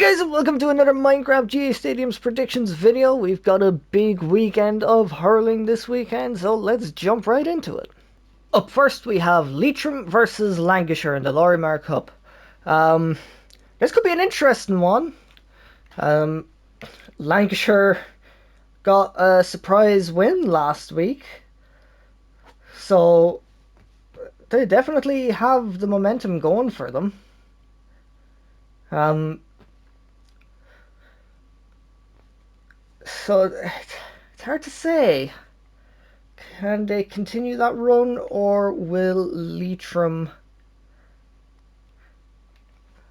Guys, and welcome to another Minecraft GA Stadiums predictions video. We've got a big weekend of hurling this weekend, so let's jump right into it. Up first we have Leitrim versus Lancashire in the Lorimar Cup. This could be an interesting one. Lancashire got a surprise win last week, so they definitely have the momentum going for them. So it's hard to say. Can they continue that run, or will Leitrim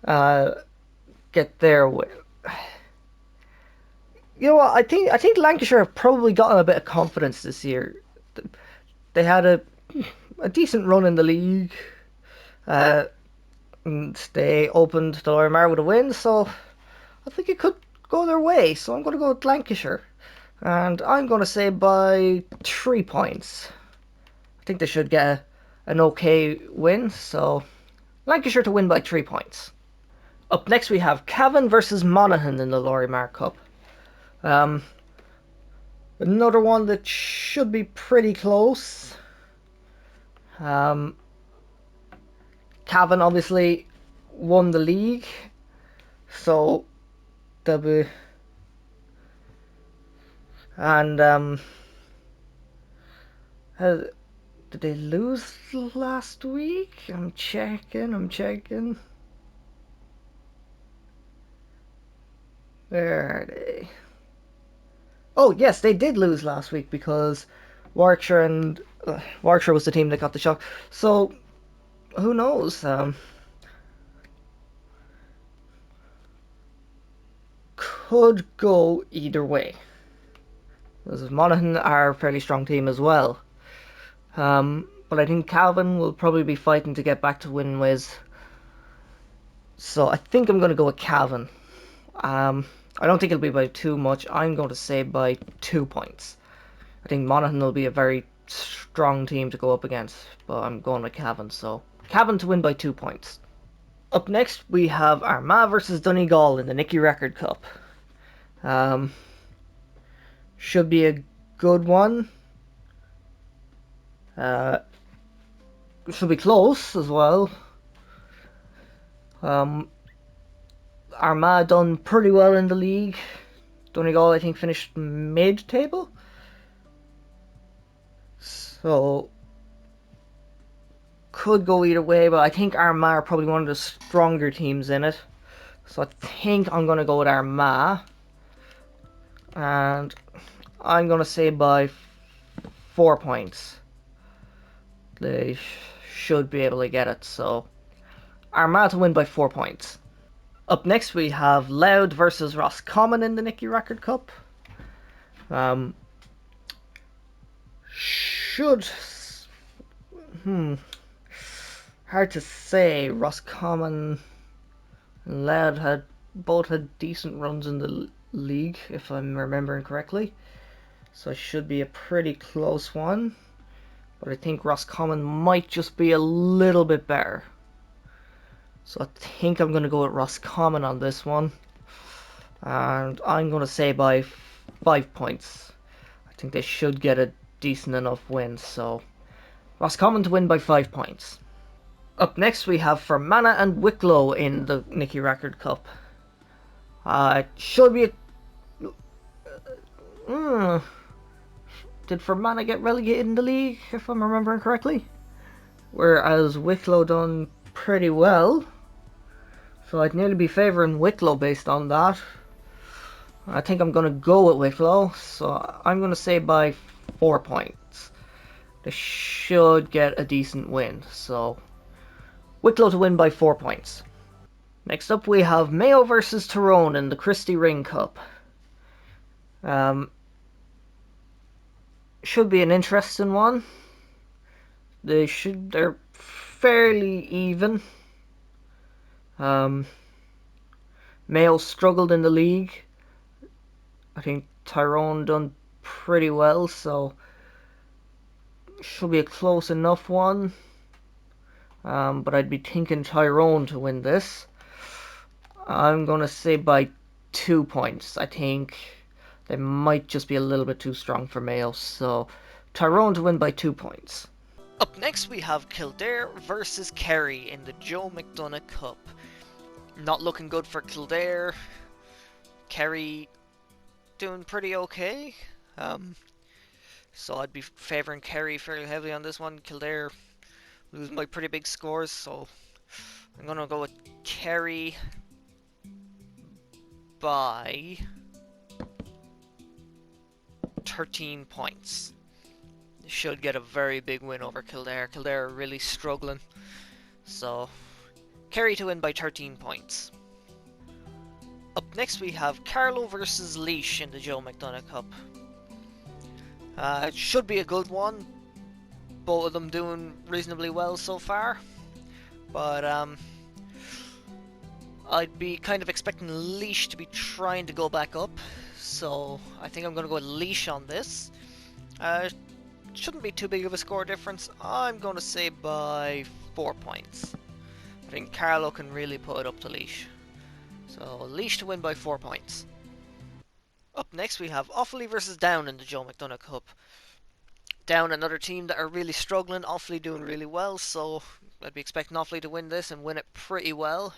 get their win? You know what? I think Lancashire have probably gotten a bit of confidence this year. They had a decent run in the league. And they opened the Lorimar with a win, so I think it could go their way. So I'm going to go with Lancashire. And I'm going to say by 3 points. I think they should get an okay win, so Lancashire to win by 3 points. Up next we have Cavan versus Monaghan in the Lorimar Cup. Another one that should be pretty close. Cavan obviously won the league, so they'll be... And did they lose last week? I'm checking. Where are they? Oh yes, they did lose last week because Warwickshire and Warwickshire was the team that got the shock. So who knows? Could go either way. Because Monaghan are a fairly strong team as well. But I think Cavan will probably be fighting to get back to winning ways. So I think I'm going to go with Cavan. I don't think it'll be by too much. I'm going to say by 2 points. I think Monaghan will be a very strong team to go up against, but I'm going with Cavan. So Cavan to win by 2 points. Up next we have Armagh versus Donegal in the Nicky Record Cup. Should be a good one. Should be close as well. Armagh done pretty well in the league. Donegal, I think, finished mid-table. So, could go either way, but I think Armagh are probably one of the stronger teams in it. So I think I'm going to go with Armagh. And I'm going to say by 4 points. They should be able to get it, so Armagh to win by 4 points. Up next we have Louth versus Roscommon in the Nicky Record Cup. Hard to say. Roscommon and Louth both had decent runs in the league, if I'm remembering correctly. So it should be a pretty close one. But I think Roscommon might just be a little bit better. So I think I'm going to go with Roscommon on this one. And I'm going to say by 5 points. I think they should get a decent enough win. So Roscommon to win by 5 points. Up next we have Fermanagh and Wicklow in the Nicky Record Cup. Should be a... Did Fermanagh get relegated in the league, if I'm remembering correctly? Whereas Wicklow done pretty well. So I'd nearly be favouring Wicklow based on that. I think I'm going to go with Wicklow. So I'm going to say by 4 points. They should get a decent win. So Wicklow to win by 4 points. Next up we have Mayo versus Tyrone in the Christy Ring Cup. Should be an interesting one. They're fairly even. Mayo struggled in the league. I think Tyrone done pretty well, so should be a close enough one. But I'd be thinking Tyrone to win this. I'm going to say by 2 points. I think they might just be a little bit too strong for Mayo. So Tyrone to win by 2 points. Up next we have Kildare versus Kerry in the Joe McDonagh Cup. Not looking good for Kildare. Kerry doing pretty okay. So I'd be favouring Kerry fairly heavily on this one. Kildare losing by pretty big scores, so I'm going to go with Kerry by 13 points. They should get a very big win over Kildare. Kildare are really struggling, so Kerry to win by 13 points. Up next we have Carlow versus Laois in the Joe McDonagh Cup. It should be a good one. Both of them doing reasonably well so far, but I'd be kind of expecting Laois to be trying to go back up, so I think I'm going to go with Laois on this. Shouldn't be too big of a score difference. I'm going to say by 4 points. I think Carlow can really put it up to Laois. So Laois to win by 4 points. Up next we have Offaly versus Down in the Joe McDonagh Cup. Down, another team that are really struggling. Offaly doing really well, so I'd be expecting Offaly to win this and win it pretty well.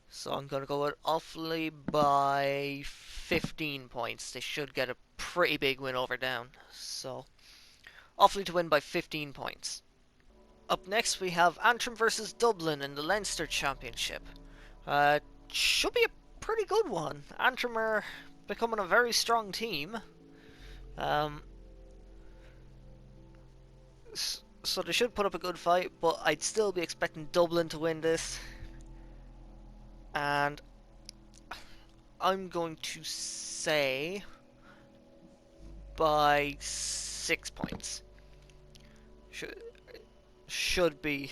So I'm going to go with Offaly by 15 points. They should get a pretty big win over Down. So Offaly to win by 15 points. Up next we have Antrim versus Dublin in the Leinster Championship. Should be a pretty good one. Antrim are becoming a very strong team. So they should put up a good fight, but I'd still be expecting Dublin to win this. And I'm going to say by 6 points. Should be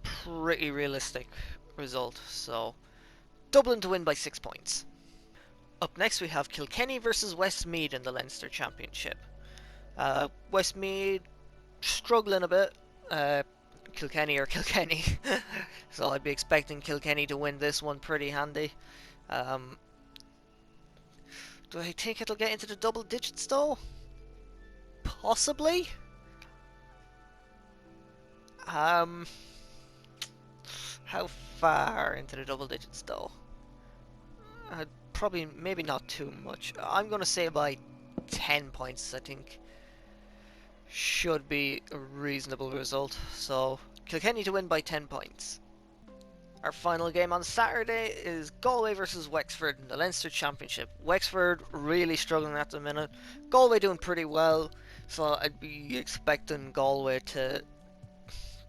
pretty realistic result. So Dublin to win by 6 points. Up next we have Kilkenny versus Westmeath in the Leinster Championship. Westmeath struggling a bit. Kilkenny or Kilkenny. So I'd be expecting Kilkenny to win this one pretty handy. Do I think it'll get into the double digits though? Possibly. How far into the double digits though? Probably, maybe not too much. I'm gonna say by 10 points, I think. Should be a reasonable result. So Kilkenny to win by 10 points. Our final game on Saturday is Galway versus Wexford in the Leinster Championship. Wexford really struggling at the minute. Galway doing pretty well, so I'd be expecting Galway to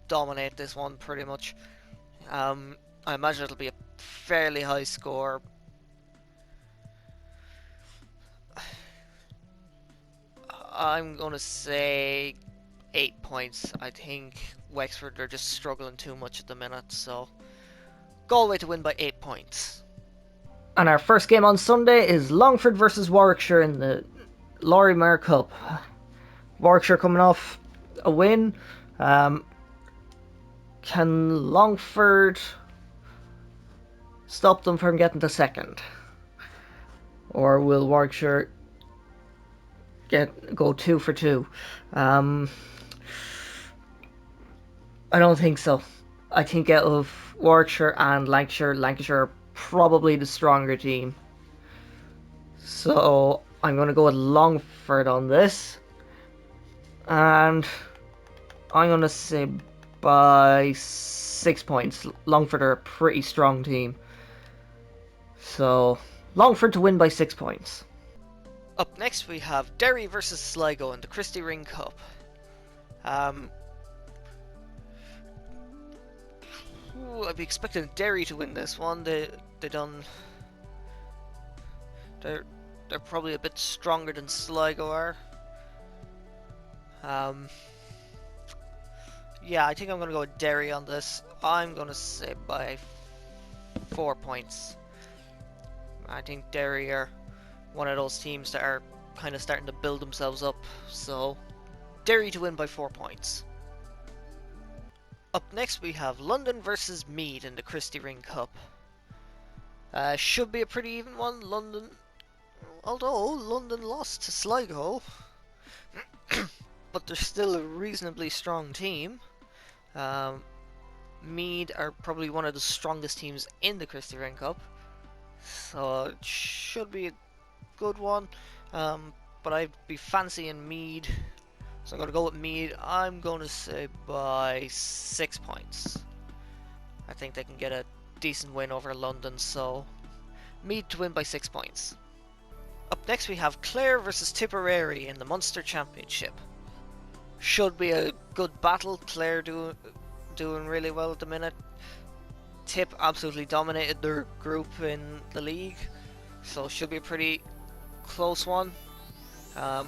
dominate this one pretty much. I imagine it'll be a fairly high score. I'm going to say 8 points. I think Wexford are just struggling too much at the minute, so Galway to win by 8 points. And our first game on Sunday is Longford versus Warwickshire in the Lorimar Cup. Warwickshire coming off a win. Can Longford stop them from getting to second? Or will Warwickshire go 2 for 2? I don't think so. I think out of Warwickshire and Lancashire are probably the stronger team. So I'm going to go with Longford on this. And I'm going to say by 6 points. Longford are a pretty strong team. So Longford to win by 6 points. Up next we have Derry versus Sligo in the Christy Ring Cup. I'd be expecting Derry to win this one. They're probably a bit stronger than Sligo are. Yeah, I think I'm gonna go with Derry on this. I'm gonna say by 4 points. I think Derry are one of those teams that are kind of starting to build themselves up. So Derry to win by 4 points. Up next we have London versus Meath in the Christie Ring Cup. Should be a pretty even one. Although London lost to Sligo, but they're still a reasonably strong team. Um, Meath are probably one of the strongest teams in the Christie Ring Cup, so it should be a good one. But I'd be fancying Meath, so I'm going to go with Meath. I'm going to say by 6 points. I think they can get a decent win over London, so Meath to win by 6 points. Up next we have Clare versus Tipperary in the Munster Championship. Should be a good battle. Clare doing really well at the minute. Tip absolutely dominated their group in the league, so should be a pretty close one. I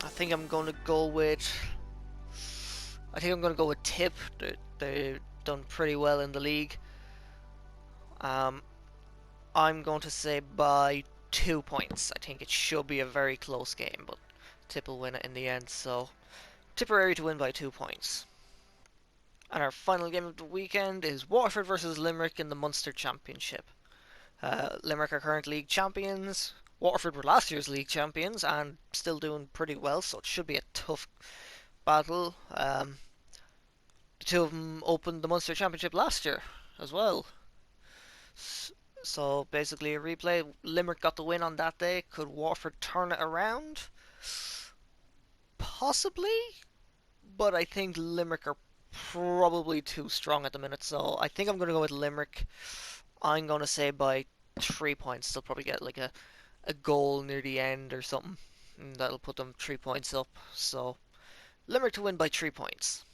think I'm going to go with. I think I'm going to go with Tip. They've done pretty well in the league. I'm going to say by 2 points. I think it should be a very close game, but Tip will win it in the end. So Tipperary to win by 2 points. And our final game of the weekend is Waterford versus Limerick in the Munster Championship. Limerick are current league champions. Waterford were last year's league champions and still doing pretty well, so it should be a tough battle. The two of them opened the Munster Championship last year as well. So basically a replay. Limerick got the win on that day. Could Waterford turn it around? Possibly, but I think Limerick are probably too strong at the minute, so I think I'm going to go with Limerick. I'm going to say by 3 points. They'll probably get like a goal near the end or something, and that'll put them 3 points up. So Limerick to win by 3 points.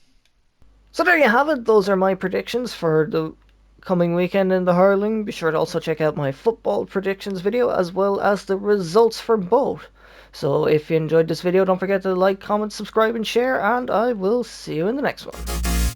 So there you have it. Those are my predictions for the coming weekend in the hurling. Be sure to also check out my football predictions video as well as the results for both. So if you enjoyed this video, don't forget to like, comment, subscribe and share, and I will see you in the next one.